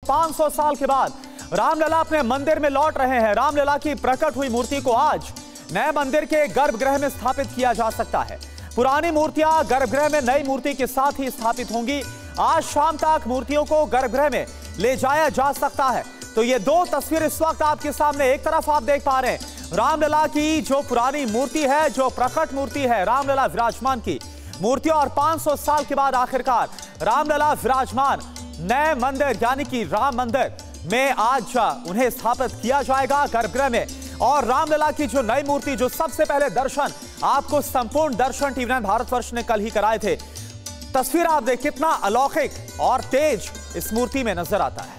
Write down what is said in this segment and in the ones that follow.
500 साल के बाद रामलला अपने मंदिर में लौट रहे हैं। रामलला की प्रकट हुई मूर्ति को आज नए मंदिर के गर्भगृह में स्थापित किया जा सकता है। पुरानी मूर्तियां गर्भगृह में नई मूर्ति के साथ ही स्थापित होंगी। आज शाम तक मूर्तियों को गर्भगृह में ले जाया जा सकता है। तो ये दो तस्वीर इस वक्त आपके सामने, एक तरफ आप देख पा रहे हैं रामलला की जो पुरानी मूर्ति है, जो प्रकट मूर्ति है रामलला विराजमान की मूर्ति, और 500 साल के बाद आखिरकार रामलला विराजमान नए मंदिर यानी कि राम मंदिर में आज उन्हें स्थापित किया जाएगा गर्भगृह में। और रामलला की जो नई मूर्ति, जो सबसे पहले दर्शन आपको संपूर्ण दर्शन टीवी9 भारतवर्ष ने कल ही कराए थे, तस्वीर आप देख कितना अलौकिक और तेज इस मूर्ति में नजर आता है।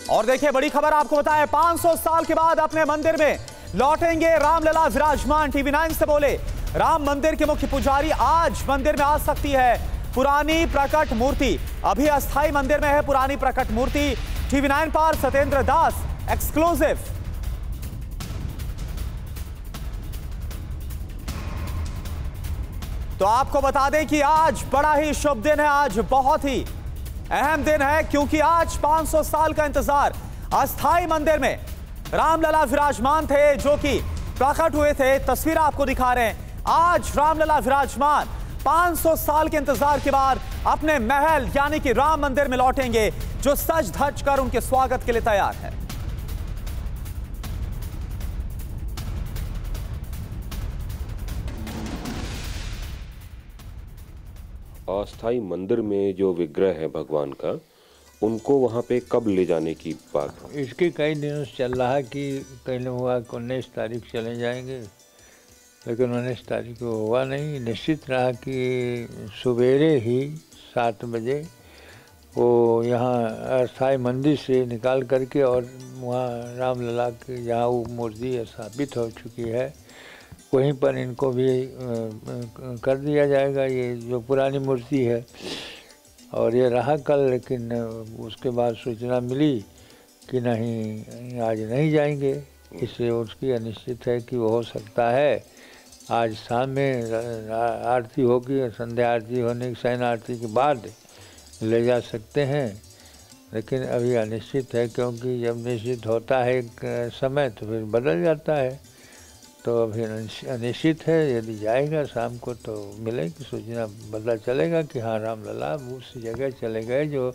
और देखिए बड़ी खबर आपको बताएं, 500 साल के बाद अपने मंदिर में लौटेंगे रामलला विराजमान। टीवी9 से बोले राम मंदिर के मुख्य पुजारी आज मंदिर में आ सकती है पुरानी प्रकट मूर्ति। अभी अस्थाई मंदिर में है पुरानी प्रकट मूर्ति। टीवी9 पर सत्येंद्र दास एक्सक्लूसिव। तो आपको बता दें कि आज बड़ा ही शुभ दिन है, आज बहुत ही अहम दिन है, क्योंकि आज 500 साल का इंतजार अस्थाई मंदिर में रामलला विराजमान थे, जो कि प्रकट हुए थे। तस्वीर आपको दिखा रहे हैं, आज रामलला विराजमान 500 साल के इंतजार के बाद अपने महल यानी कि राम मंदिर में लौटेंगे, जो सज धज कर उनके स्वागत के लिए तैयार है। अस्थाई मंदिर में जो विग्रह है भगवान का, उनको वहाँ पे कब ले जाने की बात है? इसके कई दिनों से चल रहा है कि पहले हुआ कि 19 तारीख चले जाएंगे, लेकिन 19 तारीख को हुआ नहीं। निश्चित रहा कि सवेरे ही 7 बजे वो यहाँ अस्थाई मंदिर से निकाल करके और वहाँ रामलला की जहाँ वो मूर्ति स्थापित हो चुकी है वहीं पर इनको भी कर दिया जाएगा, ये जो पुरानी मूर्ति है। और ये रहा कल, लेकिन उसके बाद सूचना मिली कि नहीं आज नहीं जाएंगे, इससे उसकी अनिश्चित है कि वो हो सकता है आज शाम में आरती होगी, संध्या आरती होने की शयन आरती के बाद ले जा सकते हैं, लेकिन अभी अनिश्चित है, क्योंकि जब निश्चित होता है एक समय तो फिर बदल जाता है। तो अभी अनिश्चित है, यदि जाएगा शाम को तो मिलेगी सूचना, पता चलेगा कि हाँ रामलला उस जगह चले गए जो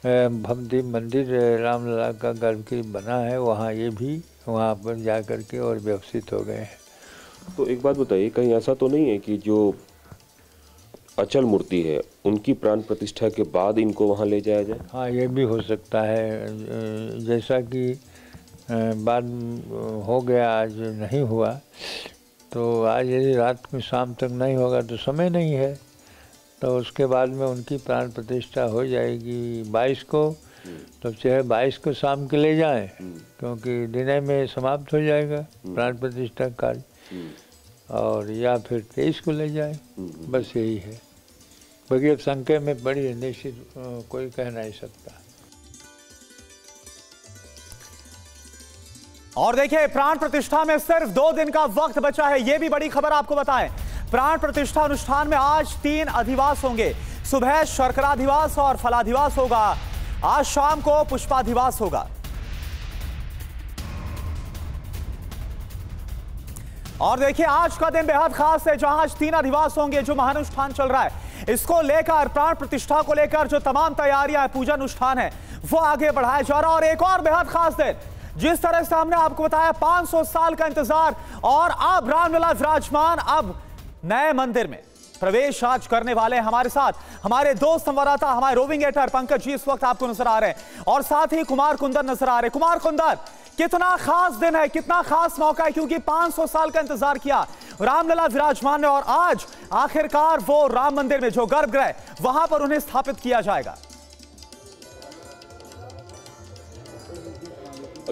भव्य मंदिर रामलला का गर्भगृह बना है, वहाँ ये भी वहाँ पर जा कर के और व्यवस्थित हो गए हैं। तो एक बात बताइए, कहीं ऐसा तो नहीं है कि जो अचल मूर्ति है उनकी प्राण प्रतिष्ठा के बाद इनको वहाँ ले जाया जाए? हाँ, ये भी हो सकता है, जैसा कि बाद हो गया, आज नहीं हुआ, तो आज यदि रात को शाम तक नहीं होगा तो समय नहीं है, तो उसके बाद में उनकी प्राण प्रतिष्ठा हो जाएगी 22 को। तो चाहे 22 को शाम के ले जाएं, क्योंकि दिन में समाप्त हो जाएगा प्राण प्रतिष्ठा कार्य, और या फिर 23 को ले जाएं, बस यही है। बाकी अब संख्या में बड़ी निश्चित कोई कह नहीं सकता। और देखिए प्राण प्रतिष्ठा में सिर्फ 2 दिन का वक्त बचा है, यह भी बड़ी खबर आपको बताएं। प्राण प्रतिष्ठा अनुष्ठान में आज 3 अधिवास होंगे। सुबह शर्कराधिवास और फलाधिवास होगा, आज शाम को पुष्पाधिवास होगा। और देखिए आज का दिन बेहद खास है, जहां आज 3 अधिवास होंगे, जो महानुष्ठान चल रहा है, इसको लेकर प्राण प्रतिष्ठा को लेकर जो तमाम तैयारियां पूजा अनुष्ठान है वो आगे बढ़ाया जा रहा है। और एक और बेहद खास दिन, जिस तरह से हमने आपको बताया 500 साल का इंतजार, और अब रामलला विराजमान अब नए मंदिर में प्रवेश आज करने वाले हैं। हमारे साथ हमारे दो संवाददाता, हमारे रोविंग एडिटर पंकज जी इस वक्त आपको नजर आ रहे हैं, और साथ ही कुमार कुंदन नजर आ रहे हैं। कुमार कुंदन, कितना खास दिन है, कितना खास मौका है, क्योंकि 500 साल का इंतजार किया रामलला विराजमान ने, और आज आखिरकार वो राम मंदिर में जो गर्भगृह वहां पर उन्हें स्थापित किया जाएगा।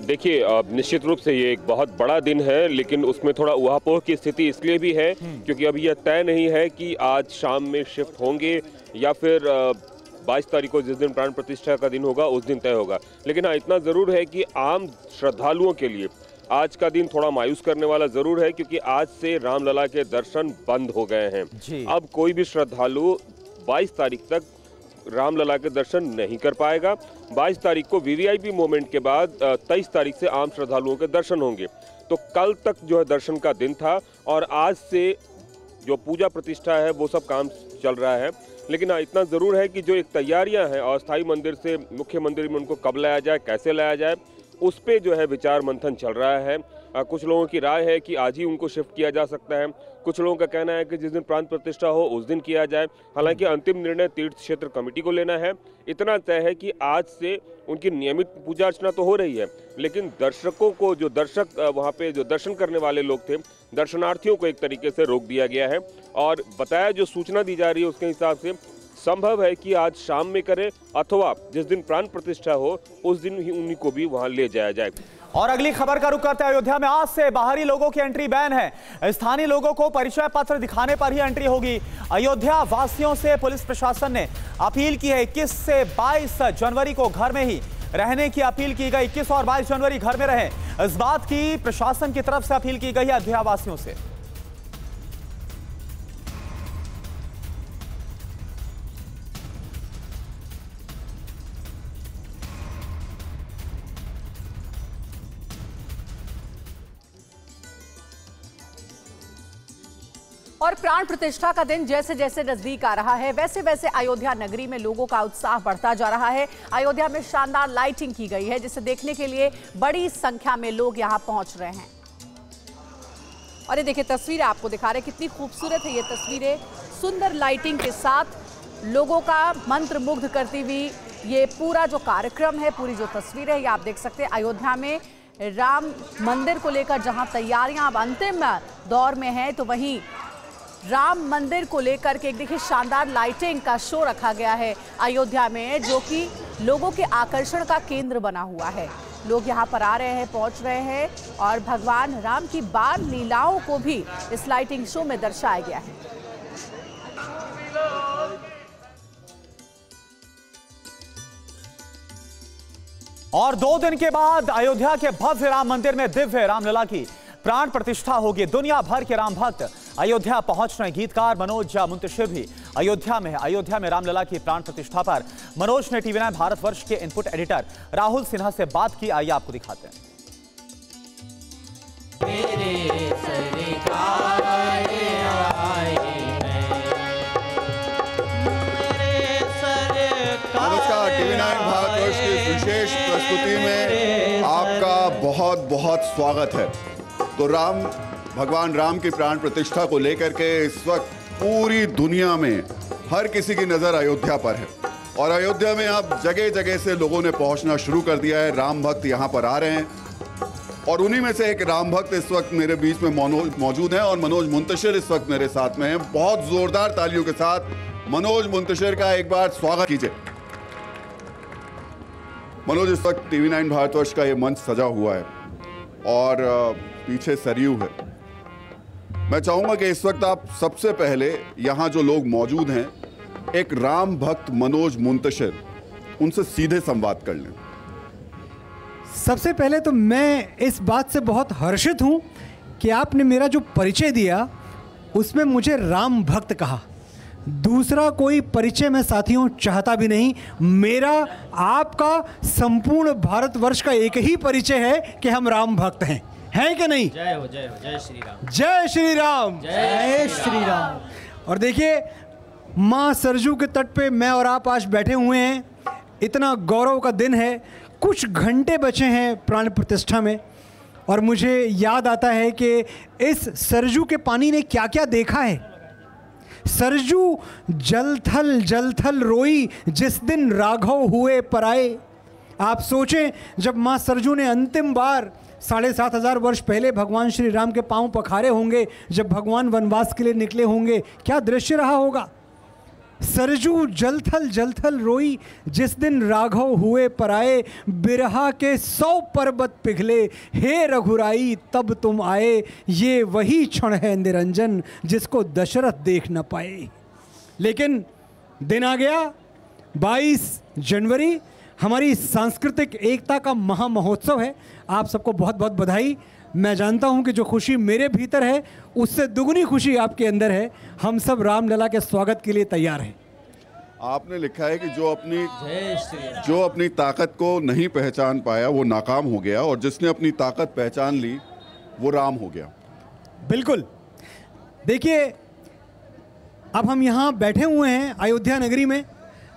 देखिए निश्चित रूप से ये एक बहुत बड़ा दिन है, लेकिन उसमें थोड़ा उहापोह की स्थिति इसलिए भी है क्योंकि अभी यह तय नहीं है कि आज शाम में शिफ्ट होंगे या फिर 22 तारीख को जिस दिन प्राण प्रतिष्ठा का दिन होगा उस दिन तय होगा। लेकिन हाँ, इतना ज़रूर है कि आम श्रद्धालुओं के लिए आज का दिन थोड़ा मायूस करने वाला जरूर है, क्योंकि आज से रामलला के दर्शन बंद हो गए हैं। अब कोई भी श्रद्धालु 22 तारीख तक रामलला के दर्शन नहीं कर पाएगा। 22 तारीख को वीवीआईपी मोमेंट के बाद 23 तारीख से आम श्रद्धालुओं के दर्शन होंगे। तो कल तक जो है दर्शन का दिन था, और आज से जो पूजा प्रतिष्ठा है वो सब काम चल रहा है। लेकिन इतना ज़रूर है कि जो एक तैयारियां हैं अस्थाई मंदिर से मुख्य मंदिर में उनको कब लाया जाए, कैसे लाया जाए, उस पे जो है विचार मंथन चल रहा है। कुछ लोगों की राय है कि आज ही उनको शिफ्ट किया जा सकता है, कुछ लोगों का कहना है कि जिस दिन प्राण प्रतिष्ठा हो उस दिन किया जाए। हालांकि अंतिम निर्णय तीर्थ क्षेत्र कमेटी को लेना है। इतना तय है कि आज से उनकी नियमित पूजा अर्चना तो हो रही है, लेकिन दर्शकों को, जो दर्शक वहाँ पे जो दर्शन करने वाले लोग थे, दर्शनार्थियों को एक तरीके से रोक दिया गया है। और बताया, जो सूचना दी जा रही है उसके हिसाब से संभव है कि आज शाम में करें, अथवा जिस दिन प्राण प्रतिष्ठा हो उस दिन ही उन्हीं को भी वहां ले जाया जाए। और अगली खबर का रुख करते हैं। अयोध्या में आज से बाहरी लोगों की एंट्री बैन है। स्थानीय लोगों को परिचय पत्र दिखाने पर ही एंट्री होगी। अयोध्या वासियों से पुलिस प्रशासन ने अपील की है। 21 से 22 जनवरी को घर में ही रहने की अपील की गई। 21 और 22 जनवरी घर में रहें, इस बात की प्रशासन की तरफ से अपील की गई है अयोध्या वासियों से। और प्राण प्रतिष्ठा का दिन जैसे जैसे नजदीक आ रहा है, वैसे वैसे अयोध्या नगरी में लोगों का उत्साह बढ़ता जा रहा है। अयोध्या में शानदार लाइटिंग की गई है, जिसे देखने के लिए बड़ी संख्या में लोग यहां पहुंच रहे हैं। और ये देखिए तस्वीरें आपको दिखा रहे हैं, कितनी खूबसूरत है ये तस्वीरें। सुंदर लाइटिंग के साथ लोगों का मंत्र मुग्ध करती हुई ये पूरा जो कार्यक्रम है, पूरी जो तस्वीर है, ये आप देख सकते हैं। अयोध्या में राम मंदिर को लेकर जहां तैयारियां अब अंतिम दौर में हैं, तो वहीं राम मंदिर को लेकर के एक देखिए शानदार लाइटिंग का शो रखा गया है अयोध्या में, जो कि लोगों के आकर्षण का केंद्र बना हुआ है। लोग यहाँ पर आ रहे हैं, पहुँच रहे हैं, और भगवान राम की बाल लीलाओं को भी इस लाइटिंग शो में दर्शाया गया है। और 2 दिन के बाद अयोध्या के भव्य राम मंदिर में दिव्य रामलला की प्राण प्रतिष्ठा होगी। दुनिया भर के राम भक्त अयोध्या पहुंच रहे। गीतकार मनोज मुंतशिर भी अयोध्या में है। अयोध्या में रामलला की प्राण प्रतिष्ठा पर मनोज ने टीवी9 भारतवर्ष के इनपुट एडिटर राहुल सिन्हा से बात की। आइए आपको दिखाते हैं। नमस्कार, टीवी9 भारतवर्ष की इस विशेष प्रस्तुति में आपका बहुत बहुत स्वागत है। तो भगवान राम की प्राण प्रतिष्ठा को लेकर के इस वक्त पूरी दुनिया में हर किसी की नजर अयोध्या पर है, और अयोध्या में अब जगह जगह से लोगों ने पहुंचना शुरू कर दिया है। राम भक्त यहां पर आ रहे हैं, और उन्हीं में से एक राम भक्त इस वक्त मेरे बीच में मौजूद है, और मनोज मुंतशिर इस वक्त मेरे साथ में है। बहुत जोरदार तालियों के साथ मनोज मुंतशिर का एक बार स्वागत कीजिए। मनोज, इस वक्त टीवी9 भारतवर्ष का ये मंच सजा हुआ है और पीछे सरयू है। मैं चाहूंगा कि इस वक्त आप सबसे पहले यहां जो लोग मौजूद हैं, एक राम भक्त मनोज मुंतशिर, उनसे सीधे संवाद कर लें। सबसे पहले तो मैं इस बात से बहुत हर्षित हूं कि आपने मेरा जो परिचय दिया उसमें मुझे राम भक्त कहा। दूसरा कोई परिचय मैं साथियों चाहता भी नहीं। मेरा आपका संपूर्ण भारतवर्ष का एक ही परिचय है कि हम राम भक्त हैं, है कि नहीं? जय हो, जय हो, जय श्री राम, जय श्री राम, जय श्री राम। और देखिए, माँ सरजू के तट पे मैं और आप आज बैठे हुए हैं। इतना गौरव का दिन है। कुछ घंटे बचे हैं प्राण प्रतिष्ठा में, और मुझे याद आता है कि इस सरजू के पानी ने क्या क्या देखा है। सरजू जलथल जलथल रोई जिस दिन राघव हुए पराए। आप सोचें, जब माँ सरजू ने अंतिम बार 7,500 वर्ष पहले भगवान श्री राम के पांव पखारे होंगे, जब भगवान वनवास के लिए निकले होंगे, क्या दृश्य रहा होगा। सरजू जलथल जलथल रोई जिस दिन राघव हुए पराए, बिरहा के 100 पर्वत पिघले, हे रघुराई तब तुम आए। ये वही क्षण है निरंजन जिसको दशरथ देख न पाए। लेकिन दिन आ गया 22 जनवरी, हमारी सांस्कृतिक एकता का महामहोत्सव है। आप सबको बहुत बहुत बधाई। मैं जानता हूं कि जो खुशी मेरे भीतर है उससे दुगनी खुशी आपके अंदर है। हम सब रामलला के स्वागत के लिए तैयार हैं। आपने लिखा है कि जो अपनी ताकत को नहीं पहचान पाया वो नाकाम हो गया, और जिसने अपनी ताकत पहचान ली वो राम हो गया। बिल्कुल। देखिए, अब हम यहाँ बैठे हुए हैं अयोध्या नगरी में।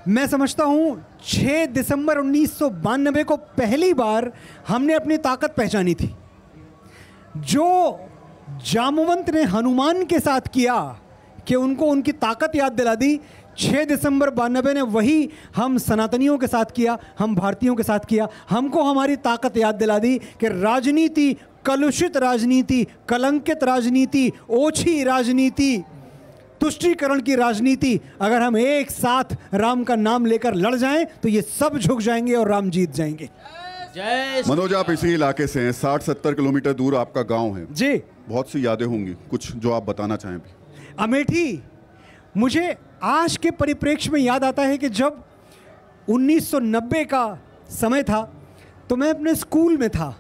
मैं समझता हूँ 6 दिसंबर 1992 को पहली बार हमने अपनी ताकत पहचानी थी। जो जामवंत ने हनुमान के साथ किया कि उनको उनकी ताकत याद दिला दी, 6 दिसंबर 92 ने वही हम सनातनियों के साथ किया, हम भारतीयों के साथ किया। हमको हमारी ताकत याद दिला दी कि राजनीति, कलुषित राजनीति, कलंकित राजनीति, ओछी राजनीति, तुष्टीकरण की राजनीति, अगर हम एक साथ राम का नाम लेकर लड़ जाएं तो ये सब झुक जाएंगे और राम जीत जाएंगे। मनोज, आप इसी इलाके से हैं, 60-70 किलोमीटर दूर आपका गांव है जी। बहुत सी यादें होंगी, कुछ जो आप बताना चाहें भी। अमेठी मुझे आज के परिप्रेक्ष्य में याद आता है कि जब 1990 का समय था तो मैं अपने स्कूल में था,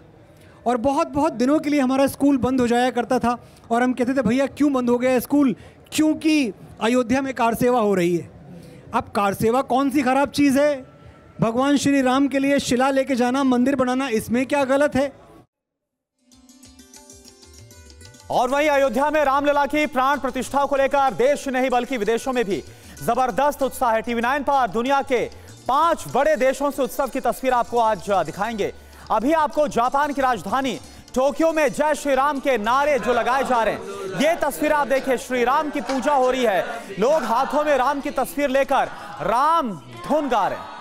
और बहुत बहुत दिनों के लिए हमारा स्कूल बंद हो जाया करता था, और हम कहते थे भैया क्यों बंद हो गया स्कूल? क्योंकि अयोध्या में कार सेवा हो रही है। अब कार सेवा कौन सी खराब चीज़ है? भगवान श्री राम के लिए शिला लेके जाना, मंदिर बनाना, इसमें क्या गलत है? और वहीं अयोध्या में रामलला की प्राण प्रतिष्ठा को लेकर देश नहीं बल्कि विदेशों में भी जबरदस्त उत्साह है। टीवी 9 पर दुनिया के 5 बड़े देशों से उत्सव की तस्वीर आपको आज दिखाएंगे। अभी आपको जापान की राजधानी टोक्यो में जय श्री राम के नारे जो लगाए जा रहे हैं, ये तस्वीर आप देखिए। श्री राम की पूजा हो रही है, लोग हाथों में राम की तस्वीर लेकर राम धुन गा रहे हैं।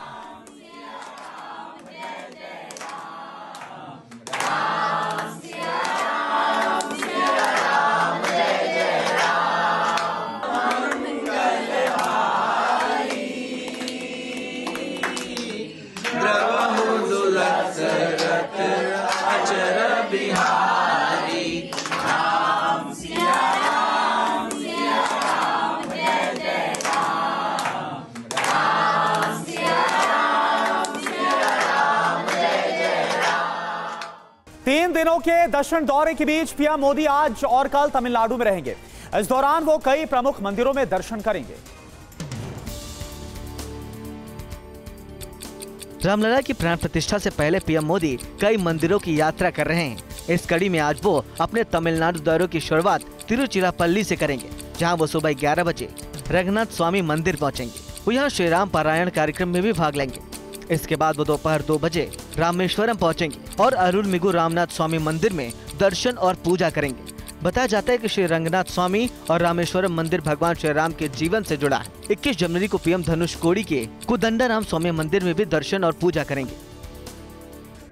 तीन दिनों के दर्शन दौरे के बीच पीएम मोदी आज और कल तमिलनाडु में रहेंगे। इस दौरान वो कई प्रमुख मंदिरों में दर्शन करेंगे। रामलला की प्राण प्रतिष्ठा से पहले पीएम मोदी कई मंदिरों की यात्रा कर रहे हैं। इस कड़ी में आज वो अपने तमिलनाडु दौरे की शुरुआत तिरुचिरापल्ली से करेंगे, जहां वो सुबह 11 बजे रंगनाथ स्वामी मंदिर पहुंचेंगे। वो यहाँ श्री राम पारायण कार्यक्रम में भी भाग लेंगे। इसके बाद वो दोपहर 2 बजे रामेश्वरम पहुंचेंगे और अरुलमिगु रामनाथ स्वामी मंदिर में दर्शन और पूजा करेंगे। बताया जाता है कि श्री रंगनाथ स्वामी और रामेश्वरम मंदिर भगवान श्री राम के जीवन से जुड़ा है। 21 जनवरी को पीएम धनुषकोडी के कोदंडाराम स्वामी मंदिर में भी दर्शन और पूजा करेंगे।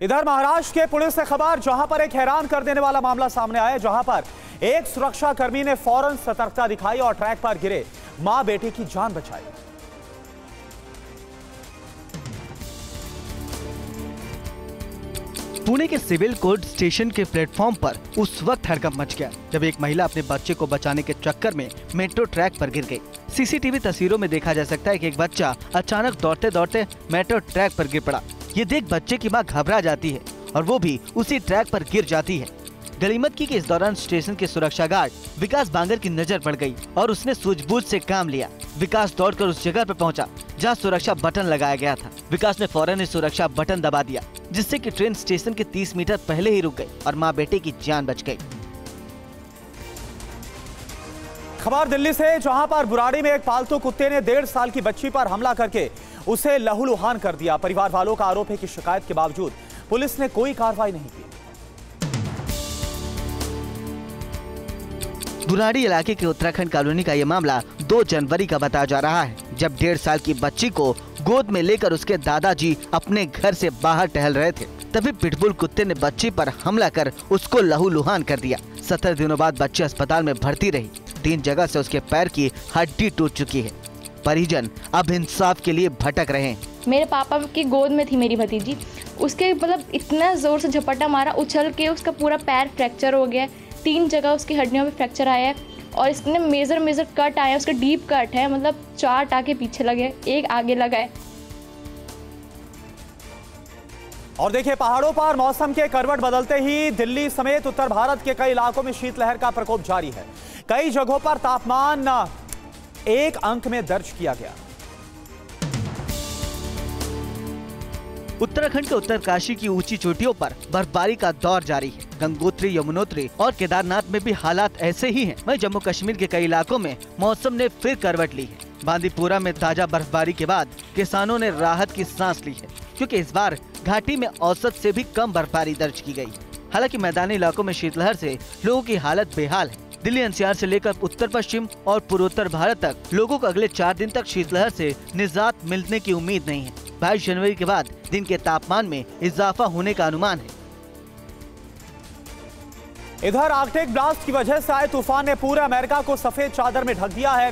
इधर महाराष्ट्र के पुलिस से खबर, जहां पर एक हैरान कर देने वाला मामला सामने आया, जहां पर एक सुरक्षा कर्मी ने फौरन सतर्कता दिखाई और ट्रैक पर गिरे मां बेटे की जान बचाई। पुणे के सिविल कोर्ट स्टेशन के प्लेटफॉर्म पर उस वक्त हड़कंप मच गया जब एक महिला अपने बच्चे को बचाने के चक्कर में मेट्रो ट्रैक पर गिर गई। सीसीटीवी तस्वीरों में देखा जा सकता है कि एक बच्चा अचानक दौड़ते दौड़ते मेट्रो ट्रैक पर गिर पड़ा। ये देख बच्चे की मां घबरा जाती है और वो भी उसी ट्रैक पर गिर जाती है। गनीमत की कि इस दौरान स्टेशन के सुरक्षा गार्ड विकास बांगर की नजर पड़ गई और उसने सूझबूझ से काम लिया। विकास दौड़कर उस जगह पर पहुंचा जहां सुरक्षा बटन लगाया गया था। विकास ने फौरन इस सुरक्षा बटन दबा दिया, जिससे कि ट्रेन स्टेशन के 30 मीटर पहले ही रुक गई और मां बेटे की जान बच गई। खबर दिल्ली से, जहां पर बुराड़ी में एक पालतू कुत्ते ने 1.5 साल की बच्ची पर हमला करके उसे लहूलुहान कर दिया। परिवार वालों का आरोप है कि शिकायत के बावजूद पुलिस ने कोई कार्रवाई नहीं की। बुराड़ी इलाके के उत्तराखंड कॉलोनी का ये मामला 2 जनवरी का बताया जा रहा है, जब 1.5 साल की बच्ची को गोद में लेकर उसके दादाजी अपने घर से बाहर टहल रहे थे। तभी पिटबुल कुत्ते ने बच्ची पर हमला कर उसको लहूलुहान कर दिया। 17 दिनों बाद बच्ची अस्पताल में भर्ती रही। 3 जगह से उसके पैर की हड्डी टूट चुकी है। परिजन अब इंसाफ के लिए भटक रहे हैं। मेरे पापा की गोद में थी मेरी भतीजी, उसके मतलब इतना जोर से झपट्टा मारा, उछल के उसका पूरा पैर फ्रैक्चर हो गया। 3 जगह उसकी हड्डियों में फ्रैक्चर आया है और इसने मेजर कट आया, उसका डीप कट है, मतलब 4 टाके पीछे लगे, 1 आगे लगा है। और देखिए, पहाड़ों पर मौसम के करवट बदलते ही दिल्ली समेत उत्तर भारत के कई इलाकों में शीतलहर का प्रकोप जारी है। कई जगहों पर तापमान 1 अंक में दर्ज किया गया। उत्तराखंड के उत्तरकाशी की ऊंची चोटियों पर बर्फबारी का दौर जारी है। गंगोत्री, यमुनोत्री और केदारनाथ में भी हालात ऐसे ही हैं। वहीं जम्मू कश्मीर के कई इलाकों में मौसम ने फिर करवट ली है। बांदीपुरा में ताजा बर्फबारी के बाद किसानों ने राहत की सांस ली है, क्योंकि इस बार घाटी में औसत से भी कम बर्फबारी दर्ज की गई। हालांकि मैदानी इलाकों में शीतलहर से लोगों की हालत बेहाल है। दिल्ली एनसीआर से लेकर उत्तर पश्चिम और पूर्वोत्तर भारत तक लोगों को अगले 4 दिन तक शीतलहर से निजात मिलने की उम्मीद नहीं है। 22 जनवरी के बाद दिन के तापमान में इजाफा होने का अनुमान है। इधर आर्कटिक ब्लास्ट की वजह से आए तूफान ने पूरे अमेरिका को सफेद चादर में ढक दिया है।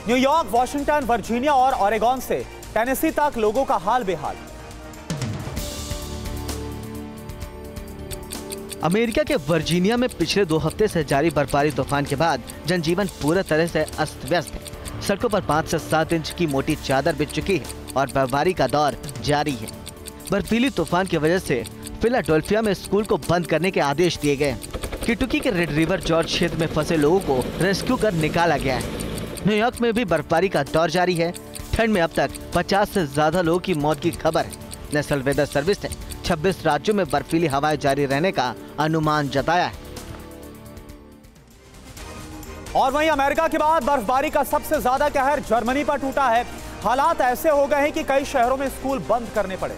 न्यूयॉर्क, वॉशिंगटन, वर्जीनिया और ओरेगॉन से टेनेसी तक लोगों का हाल बेहाल। अमेरिका के वर्जीनिया में पिछले 2 हफ्ते से जारी बर्फबारी तूफान के बाद जनजीवन पूरी तरह से अस्त व्यस्त है। सड़कों पर 5 से 7 इंच की मोटी चादर बिछ चुकी है और बर्फबारी का दौर जारी है। बर्फीली तूफान की वजह से फिलाडेल्फिया में स्कूल को बंद करने के आदेश दिए गए। केंटुकी के रेड रिवर जॉर्ज क्षेत्र में फंसे लोगों को रेस्क्यू कर निकाला गया है। न्यूयॉर्क में भी बर्फबारी का दौर जारी है। ठंड में अब तक 50 से ज्यादा लोगों की मौत की खबर है। नेशनल वेदर सर्विस ने 26 राज्यों में बर्फीली हवाएं जारी रहने का अनुमान जताया है। और वहीं अमेरिका के बाद बर्फबारी का सबसे ज्यादा कहर जर्मनी पर टूटा है। हालात ऐसे हो गए हैं कि कई शहरों में स्कूल बंद करने पड़े।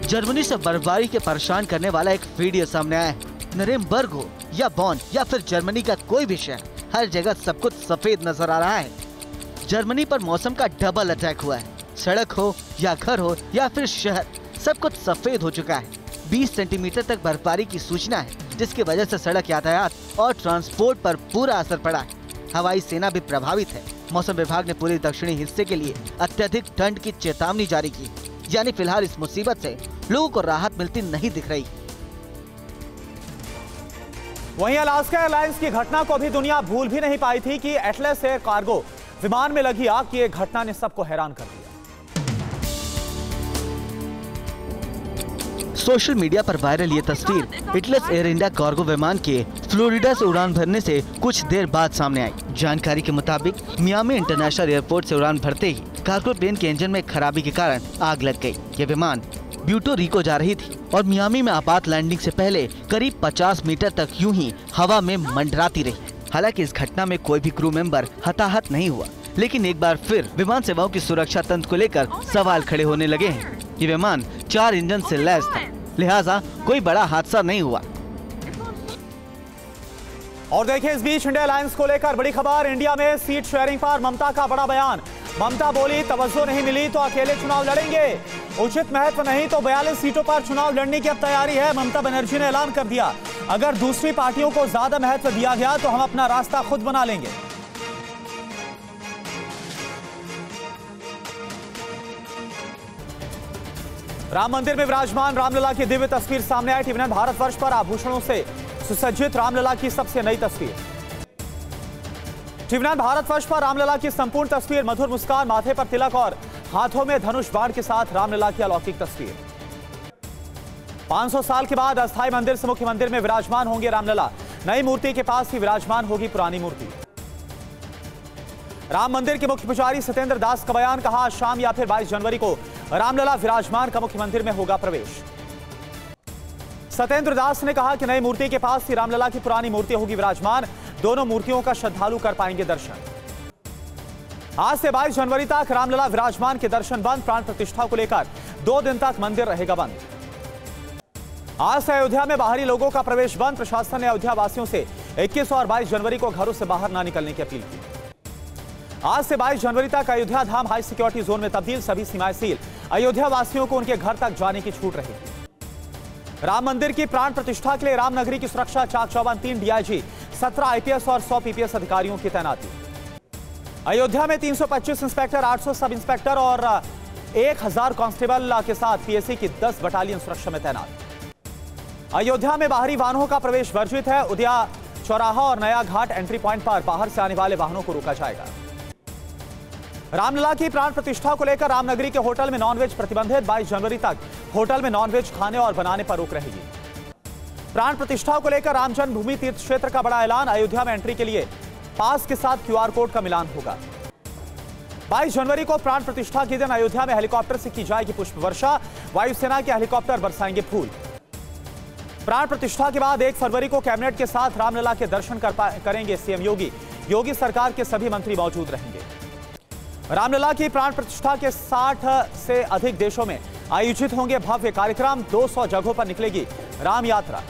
जर्मनी से बर्फबारी के परेशान करने वाला एक वीडियो सामने आया है। नरेमबर्ग हो या बॉन या फिर जर्मनी का कोई भी शहर, हर जगह सब कुछ सफेद नजर आ रहा है। जर्मनी पर मौसम का डबल अटैक हुआ है। सड़क हो या घर हो या फिर शहर, सब कुछ सफेद हो चुका है। 20 सेंटीमीटर तक बर्फबारी की सूचना है, जिसकी वजह से सड़क यातायात और ट्रांसपोर्ट पर पूरा असर पड़ा है। हवाई सेना भी प्रभावित है। मौसम विभाग ने पूरे दक्षिणी हिस्से के लिए अत्यधिक ठंड की चेतावनी जारी की, यानी फिलहाल इस मुसीबत से लोगों को राहत मिलती नहीं दिख रही। वहीं अलास्का एयरलाइंस की घटना को अभी दुनिया भूल भी नहीं पाई थी कि एटलस एयर कार्गो विमान में लगी आग की एक घटना ने सबको हैरान कर दिया। सोशल मीडिया पर वायरल ये तस्वीर एटलस एयर इंडिया कार्गो विमान के फ्लोरिडा से उड़ान भरने से कुछ देर बाद सामने आई। जानकारी के मुताबिक मियामी इंटरनेशनल एयरपोर्ट से उड़ान भरते ही कार्गो प्लेन के इंजन में खराबी के कारण आग लग गई। ये विमान ब्यूटो रिको जा रही थी और मियामी में आपात लैंडिंग से पहले करीब 50 मीटर तक यूं ही हवा में मंडराती रही। हालांकि इस घटना में कोई भी क्रू मेंबर हताहत नहीं हुआ, लेकिन एक बार फिर विमान सेवाओं की सुरक्षा तंत्र को लेकर सवाल खड़े होने लगे हैं। ये विमान 4 इंजन से लैस था, लिहाजा कोई बड़ा हादसा नहीं हुआ। और देखिए, इस बीच इंडिया अलायंस को लेकर बड़ी खबर। इंडिया में सीट शेयरिंग पर ममता का बड़ा बयान। ममता बोली, तवज्जो नहीं मिली तो अकेले चुनाव लड़ेंगे, उचित महत्व नहीं तो 42 सीटों पर चुनाव लड़ने की अब तैयारी है। ममता बनर्जी ने ऐलान कर दिया, अगर दूसरी पार्टियों को ज्यादा महत्व दिया गया तो हम अपना रास्ता खुद बना लेंगे। राम मंदिर में विराजमान रामलला की दिव्य तस्वीर सामने आई। टीवी9 भारतवर्ष पर आभूषणों से सुसज्जित रामलला की सबसे नई तस्वीर। टीवी9 भारतवर्ष पर रामलला की संपूर्ण तस्वीर, मधुर मुस्कान, माथे पर तिलक और हाथों में धनुष बाण के साथ रामलला की अलौकिक तस्वीर। 500 साल के बाद अस्थायी मंदिर से मुख्य मंदिर में विराजमान होंगे रामलला। नई मूर्ति के पास ही विराजमान होगी पुरानी मूर्ति। राम मंदिर के मुख्य पुजारी सत्येंद्र दास का बयान, कहा शाम या फिर 22 जनवरी को रामलला विराजमान का मुख्य मंदिर में होगा प्रवेश। सत्येंद्र दास ने कहा कि नई मूर्ति के पास ही रामलला की पुरानी मूर्ति होगी विराजमान। दोनों मूर्तियों का श्रद्धालु कर पाएंगे दर्शन। आज से 22 जनवरी तक रामलला विराजमान के दर्शन बंद। प्राण प्रतिष्ठा को लेकर 2 दिन तक मंदिर रहेगा बंद। आज से अयोध्या में बाहरी लोगों का प्रवेश बंद। प्रशासन ने अयोध्या वासियों से 21 और 22 जनवरी को घरों से बाहर न निकलने की अपील की। आज से 22 जनवरी तक अयोध्या धाम हाई सिक्योरिटी जोन में तब्दील, सभी सीमाएं सील। अयोध्या वासियों को उनके घर तक जाने की छूट रहेगी। राम मंदिर की प्राण प्रतिष्ठा के लिए रामनगरी की सुरक्षा चाक चौबंद, 3 डीआईजी, 17 आईपीएस और 100 पीपीएस अधिकारियों की तैनाती। अयोध्या में 325 इंस्पेक्टर, 800 सब इंस्पेक्टर और 1000 कांस्टेबल के साथ पीएससी की 10 बटालियन सुरक्षा में तैनात। अयोध्या में बाहरी वाहनों का प्रवेश वर्जित है। उदया चौराहा और नया घाट एंट्री पॉइंट पर बाहर से आने वाले वाहनों को रोका जाएगा। रामलला की प्राण प्रतिष्ठा को लेकर रामनगरी के होटल में नॉनवेज प्रतिबंधित। 22 जनवरी तक होटल में नॉनवेज खाने और बनाने पर रोक रहेगी। प्राण प्रतिष्ठा को लेकर राम जन्मभूमि तीर्थ क्षेत्र का बड़ा ऐलान। अयोध्या में एंट्री के लिए पास के साथ QR कोड का मिलान होगा। 22 जनवरी को प्राण प्रतिष्ठा के दिन अयोध्या में हेलीकॉप्टर से की जाएगी पुष्प वर्षा। वायुसेना के हेलीकॉप्टर बरसाएंगे फूल। प्राण प्रतिष्ठा के बाद 1 फरवरी को कैबिनेट के साथ रामलला के दर्शन करेंगे सीएम योगी। योगी सरकार के सभी मंत्री मौजूद रहेंगे। रामलला की प्राण प्रतिष्ठा के 60 से अधिक देशों में आयोजित होंगे भव्य कार्यक्रम। 200 जगहों पर निकलेगी राम यात्रा।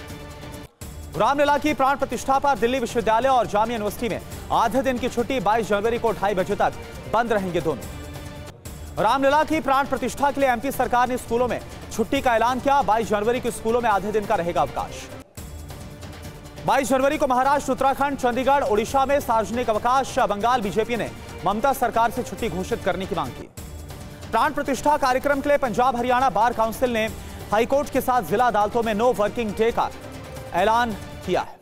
रामलला की प्राण प्रतिष्ठा पर दिल्ली विश्वविद्यालय और जामिया यूनिवर्सिटी में आधे दिन की छुट्टी। 22 जनवरी को 2:30 बजे तक बंद रहेंगे दोनों। रामलला की प्राण प्रतिष्ठा के लिए एमपी सरकार ने स्कूलों में छुट्टी का ऐलान किया। 22 जनवरी को स्कूलों में आधे दिन का रहेगा अवकाश। 22 जनवरी को महाराष्ट्र, उत्तराखंड, चंडीगढ़, ओडिशा में सार्वजनिक अवकाश। बंगाल बीजेपी ने ममता सरकार से छुट्टी घोषित करने की मांग की। प्राण प्रतिष्ठा कार्यक्रम के लिए पंजाब हरियाणा बार काउंसिल ने हाईकोर्ट के साथ जिला अदालतों में नो वर्किंग डे का ऐलान किया है।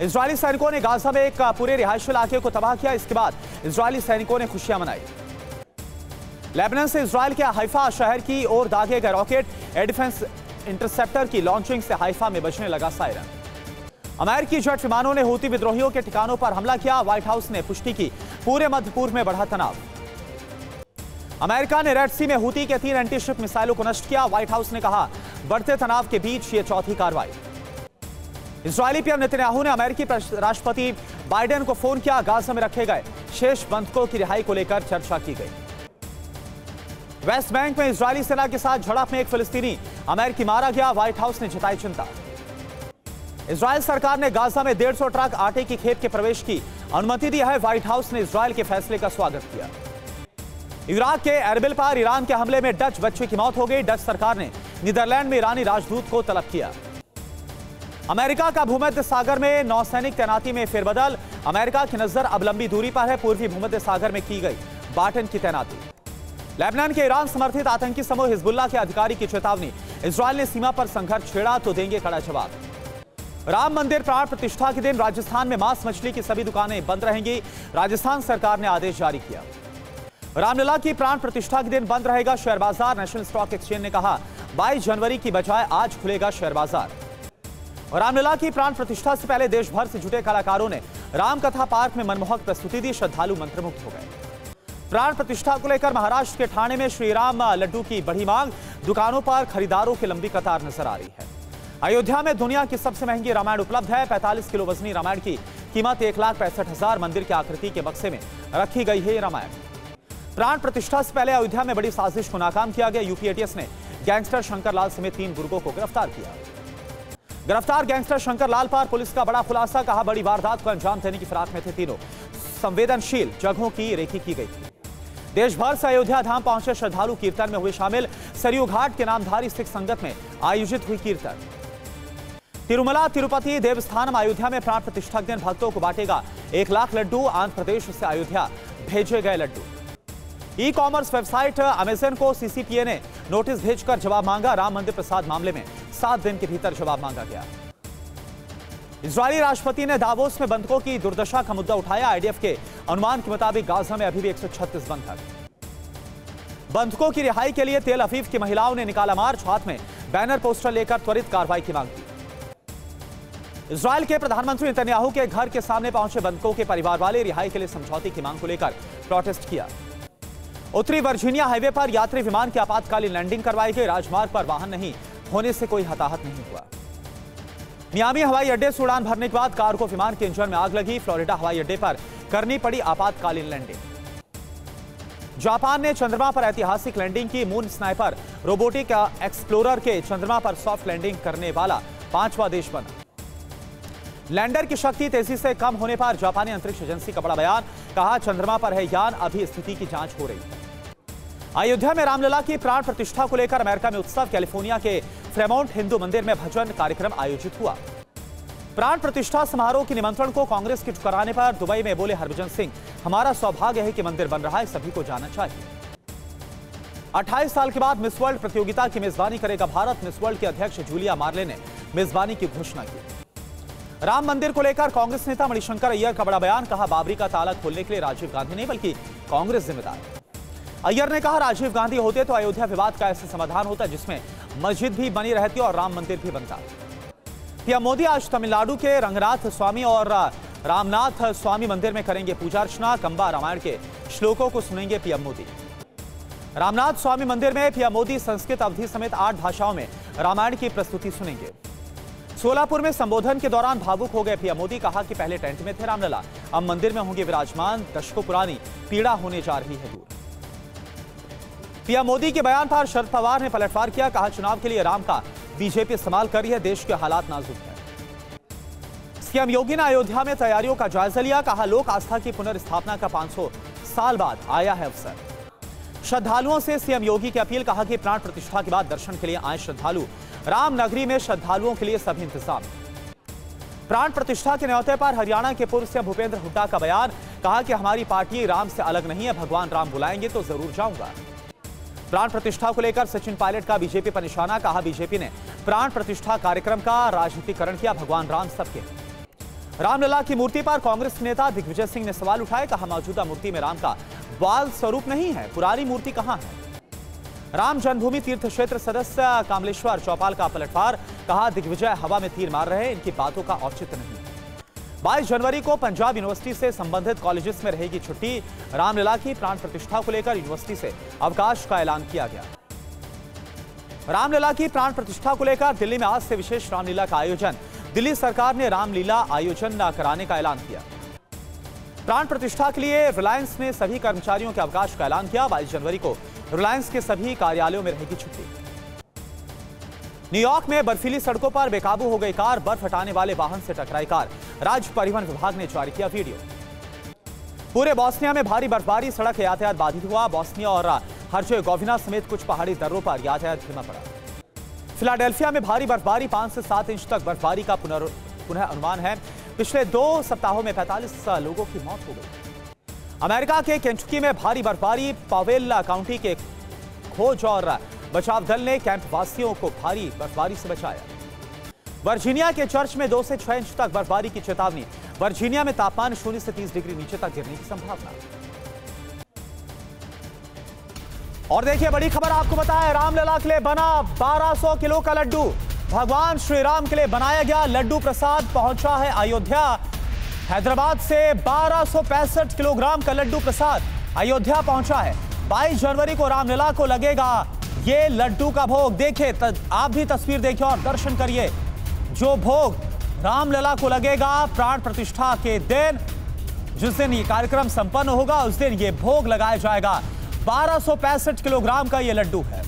इजरायली सैनिकों ने गाजा में एक पूरे रिहायशी इलाके को तबाह किया। इसके बाद इजरायली सैनिकों ने खुशियां मनाई। लेबनान से इजरायल के हाइफा शहर की ओर दागे गए रॉकेट। एयर डिफेंस इंटरसेप्टर की लॉन्चिंग से हाइफा में बजने लगा सायरन। अमेरिकी जेट विमानों ने हूती विद्रोहियों के ठिकानों पर हमला किया। व्हाइट हाउस ने पुष्टि की पूरे मध्य पूर्व में बढ़ा तनाव। अमेरिका ने रेड सी में हूती के 3 एंटीशिप मिसाइलों को नष्ट किया। व्हाइट हाउस ने कहा बढ़ते तनाव के बीच यह चौथी कार्रवाई। इजरायली पीएम नेतन्याहू ने अमेरिकी राष्ट्रपति बाइडेन को फोन किया। गाजा में रखे गए शेष बंधकों की रिहाई को लेकर चर्चा की गई। वेस्ट बैंक में इजरायली सेना के साथ झड़प में एक फिलिस्तीनी अमेरिकी मारा गया। व्हाइट हाउस ने जताई चिंता। इजरायल सरकार ने गाजा में 150 ट्रक आटे की खेप के प्रवेश की अनुमति दी है। व्हाइट हाउस ने इजरायल के फैसले का स्वागत किया। इराक के एरबिल पर ईरान के हमले में डच बच्चे की मौत हो गई। डच सरकार ने नीदरलैंड में ईरानी राजदूत को तलब किया। अमेरिका का भूमध्य सागर में नौसैनिक तैनाती में फेरबदल। अमेरिका की नजर अब लंबी दूरी पर है। पूर्वी भूमध्य सागर में की गई बाटन की तैनाती। लेबनान के ईरान समर्थित आतंकी समूह हिजबुल्लाह के अधिकारी की चेतावनी। इजरायल ने सीमा पर संघर्ष छेड़ा तो देंगे कड़ा जवाब। राम मंदिर प्राण प्रतिष्ठा के दिन राजस्थान में मांस मछली की सभी दुकानें बंद रहेंगी। राजस्थान सरकार ने आदेश जारी किया। रामलला की प्राण प्रतिष्ठा के दिन बंद रहेगा शेयर बाजार। नेशनल स्टॉक एक्सचेंज ने कहा 22 जनवरी की बजाय आज खुलेगा शेयर बाजार। रामलला की प्राण प्रतिष्ठा से पहले देश भर से जुटे कलाकारों ने रामकथा पार्क में मनमोहक प्रस्तुति दी। श्रद्धालु मंत्रमुग्ध हो गए। प्राण प्रतिष्ठा को लेकर महाराष्ट्र के ठाणे में श्रीराम लड्डू की बढ़ी मांग। दुकानों पर खरीदारों की लंबी कतार नजर आ रही है। अयोध्या में दुनिया की सबसे महंगी रामायण उपलब्ध है। 45 किलो वजनी रामायण की कीमत 1,65,000। मंदिर की आकृति के बक्से में रखी गई है रामायण। प्राण प्रतिष्ठा से पहले अयोध्या में बड़ी साजिश को नाकाम किया गया। यूपी एटीएस ने गैंगस्टर शंकर लाल समेत 3 गुर्गों को गिरफ्तार किया। गिरफ्तार गैंगस्टर शंकर लाल पर पुलिस का बड़ा खुलासा। कहा बड़ी वारदात को अंजाम देने की फिराक में थे तीनों। संवेदनशील जगहों की रेकी की गई थी। देश भर से अयोध्या धाम पहुंचे श्रद्धालु कीर्तन में हुए शामिल। सरयू घाट के नामधारी सिख संगत में आयोजित हुई कीर्तन। तिरुमला तिरुपति देवस्थानम अयोध्या में प्राण प्रतिष्ठा के दिन भक्तों को बांटेगा 1 लाख लड्डू। आंध्र प्रदेश से अयोध्या भेजे गए लड्डू। ई कॉमर्स वेबसाइट अमेजन को सीसीपीए ने नोटिस भेजकर जवाब मांगा। राम मंदिर प्रसाद मामले में 7 दिन के भीतर जवाब मांगा गया। इजरायली राष्ट्रपति ने दावोस में बंधकों की दुर्दशा का मुद्दा उठाया। आईडीएफ के अनुमान के मुताबिक गाजा में अभी भी 136 बंधक। बंधकों की रिहाई के लिए तेल अवीव की महिलाओं ने निकाला मार्च। हाथ में बैनर पोस्टर लेकर त्वरित कार्रवाई की मांग की। इजरायल के प्रधानमंत्री नेतन्याहू के घर के सामने पहुंचे बंधकों के परिवार वाले रिहाई के लिए समझौते की मांग को लेकर प्रोटेस्ट किया। उत्तरी वर्जीनिया हाईवे पर यात्री विमान की आपातकालीन लैंडिंग करवाई गई। राजमार्ग पर वाहन नहीं होने से कोई हताहत नहीं हुआ। मियामी हवाई अड्डे से उड़ान भरने के बाद कार को विमान के इंजन में आग लगी। फ्लोरिडा हवाई अड्डे पर करनी पड़ी आपातकालीन लैंडिंग। जापान ने चंद्रमा पर ऐतिहासिक लैंडिंग की। मून स्नाइपर रोबोटिक एक्सप्लोरर के चंद्रमा पर सॉफ्ट लैंडिंग करने वाला 5वां देश बना। लैंडर की शक्ति तेजी से कम होने पर जापानी अंतरिक्ष एजेंसी का बड़ा बयान। कहा चंद्रमा पर है यान, अभी स्थिति की जांच हो रही है। अयोध्या में रामलला की प्राण प्रतिष्ठा को लेकर अमेरिका में उत्सव। कैलिफोर्निया के फ्रेमोंट हिंदू मंदिर में भजन कार्यक्रम आयोजित हुआ। प्राण प्रतिष्ठा समारोह के निमंत्रण को कांग्रेस के ठुकराने पर दुबई में बोले हरभजन सिंह, हमारा सौभाग्य है कि मंदिर बन रहा है, सभी को जाना चाहिए। 28 साल के बाद मिस वर्ल्ड प्रतियोगिता की मेजबानी करेगा भारत। मिस वर्ल्ड के अध्यक्ष जूलिया मार्ले ने मेजबानी की घोषणा की। राम मंदिर को लेकर कांग्रेस नेता मणिशंकर अय्यर का बड़ा बयान। कहा बाबरी का ताला खोलने के लिए राजीव गांधी नहीं बल्कि कांग्रेस जिम्मेदार है। अय्यर ने कहा, राजीव गांधी होते तो अयोध्या विवाद का ऐसा समाधान होता जिसमें मस्जिद भी बनी रहती और राम मंदिर भी बनता। पीएम मोदी आज तमिलनाडु के रंगनाथ स्वामी और रामनाथ स्वामी मंदिर में करेंगे पूजा अर्चना। कंबा रामायण के श्लोकों को सुनेंगे पीएम मोदी। रामनाथ स्वामी मंदिर में पीएम मोदी संस्कृत, अवधी समेत 8 भाषाओं में रामायण की प्रस्तुति सुनेंगे। सोलापुर में संबोधन के दौरान भावुक हो गए पीएम मोदी। कहा कि पहले टेंट में थे रामलला, अब मंदिर में होंगे विराजमान। दशकों पुरानी पीड़ा होने जा रही है दूर। पीएम मोदी के बयान पर शरद पवार ने पलटवार किया। कहा, चुनाव के लिए राम का बीजेपी इस्तेमाल कर रही है, देश के हालात नाजुक है। सीएम योगी ने अयोध्या में तैयारियों का जायजा लिया। कहा, लोक आस्था की पुनर्स्थापना का 500 साल बाद आया है अवसर। श्रद्धालुओं से सीएम योगी की अपील। कहा कि प्राण प्रतिष्ठा के बाद दर्शन के लिए आए श्रद्धालु। राम नगरी में श्रद्धालुओं के लिए सभी इंतजाम। प्राण प्रतिष्ठा के न्योते पर हरियाणा के पूर्व सीएम भूपेंद्र हुड्डा का बयान। कहा कि हमारी पार्टी राम से अलग नहीं है, भगवान राम बुलाएंगे तो जरूर जाऊंगा। प्राण प्रतिष्ठा को लेकर सचिन पायलट का बीजेपी पर निशाना। कहा, बीजेपी ने प्राण प्रतिष्ठा कार्यक्रम का राजनीतिकरण किया, भगवान राम सबके। रामलला की मूर्ति पर कांग्रेस नेता दिग्विजय सिंह ने सवाल उठाए। कहा, मौजूदा मूर्ति में राम का बाल स्वरूप नहीं है, पुरानी मूर्ति कहां है। राम जन्मभूमि तीर्थ क्षेत्र सदस्य कामलेश्वर चौपाल का पलटवार। कहा, दिग्विजय हवा में तीर मार रहे हैं, इनकी बातों का औचित्य नहीं। 22 जनवरी को पंजाब यूनिवर्सिटी से संबंधित कॉलेजेस में रहेगी छुट्टी। रामलला की प्राण प्रतिष्ठा को लेकर यूनिवर्सिटी से अवकाश का ऐलान किया गया। रामलला की प्राण प्रतिष्ठा को लेकर दिल्ली में आज से विशेष रामलीला का आयोजन। दिल्ली सरकार ने रामलीला आयोजन कराने का ऐलान किया। प्राण प्रतिष्ठा के लिए रिलायंस ने सभी कर्मचारियों के अवकाश का ऐलान किया। 22 जनवरी को रिलायंस के सभी कार्यालयों में रहेगी छुट्टी। न्यूयॉर्क में बर्फीली सड़कों पर बेकाबू हो गई कार। बर्फ हटाने वाले वाहन से टकराई कार। राज्य परिवहन विभाग ने जारी किया वीडियो। पूरे बोस्निया में भारी बर्फबारी, सड़क यातायात बाधित हुआ। बोस्निया और हर्जेगोविना समेत कुछ पहाड़ी दर्रों पर यातायात धीमा पड़ा। फिलाडेल्फिया में भारी बर्फबारी, 5 से 7 इंच तक बर्फबारी का पुनः अनुमान है। पिछले 2 सप्ताहों में 45 लोगों की मौत हो गई। अमेरिका के केंटकी में भारी बर्फबारी, पावेल काउंटी के खोज और बचाव दल ने कैंप वासियों को भारी बर्फबारी से बचाया। वर्जीनिया के चर्च में 2 से 6 इंच तक बर्फबारी की चेतावनी। वर्जीनिया में तापमान 0 से 30 डिग्री नीचे तक गिरने की संभावना। और देखिए बड़ी खबर आपको बताया, रामलला के लिए बना 1200 किलो का लड्डू। भगवान श्री राम के लिए बनाया गया लड्डू प्रसाद पहुंचा है अयोध्या। हैदराबाद से 1265 किलोग्राम का लड्डू प्रसाद अयोध्या पहुंचा है। 22 जनवरी को रामलला को लगेगा ये लड्डू का भोग। देखिए आप भी तस्वीर देखिए और दर्शन करिए। जो भोग रामलला को लगेगा प्राण प्रतिष्ठा के दिन, जिस दिन ये कार्यक्रम संपन्न होगा उस दिन ये भोग लगाया जाएगा। 1265 किलोग्राम का ये लड्डू है।